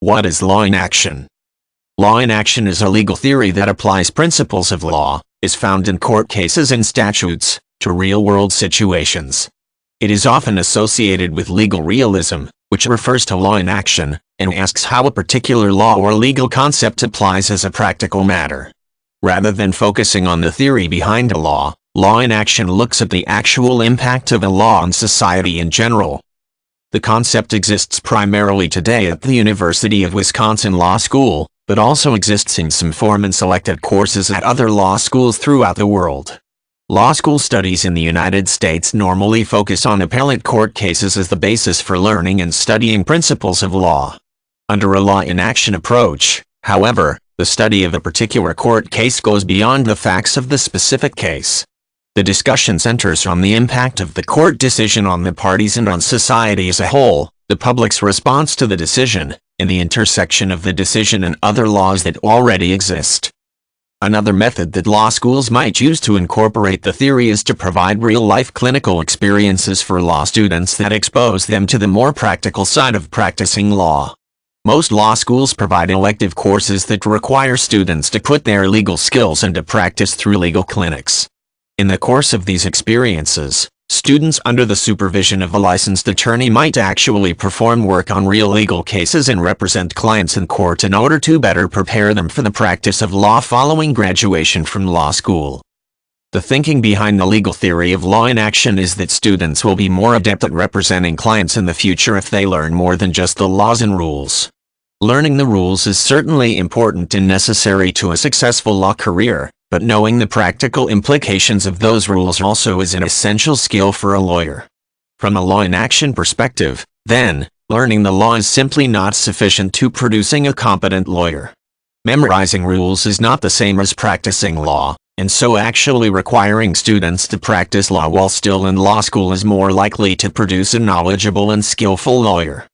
What is law in action? Law in action is a legal theory that applies principles of law, is found in court cases and statutes, to real-world situations. It is often associated with legal realism, which refers to law in action, and asks how a particular law or legal concept applies as a practical matter. Rather than focusing on the theory behind a law, law in action looks at the actual impact of a law on society in general. The concept exists primarily today at the University of Wisconsin Law School, but also exists in some form in selected courses at other law schools throughout the world. Law school studies in the United States normally focus on appellate court cases as the basis for learning and studying principles of law. Under a law in action approach, however, the study of a particular court case goes beyond the facts of the specific case. The discussion centers on the impact of the court decision on the parties and on society as a whole, the public's response to the decision, and the intersection of the decision and other laws that already exist. Another method that law schools might use to incorporate the theory is to provide real-life clinical experiences for law students that expose them to the more practical side of practicing law. Most law schools provide elective courses that require students to put their legal skills into practice through legal clinics. In the course of these experiences, students under the supervision of a licensed attorney might actually perform work on real legal cases and represent clients in court in order to better prepare them for the practice of law following graduation from law school. The thinking behind the legal theory of law in action is that students will be more adept at representing clients in the future if they learn more than just the laws and rules. Learning the rules is certainly important and necessary to a successful law career, but knowing the practical implications of those rules also is an essential skill for a lawyer. From a law in action perspective, then, learning the law is simply not sufficient to producing a competent lawyer. Memorizing rules is not the same as practicing law, and so actually requiring students to practice law while still in law school is more likely to produce a knowledgeable and skillful lawyer.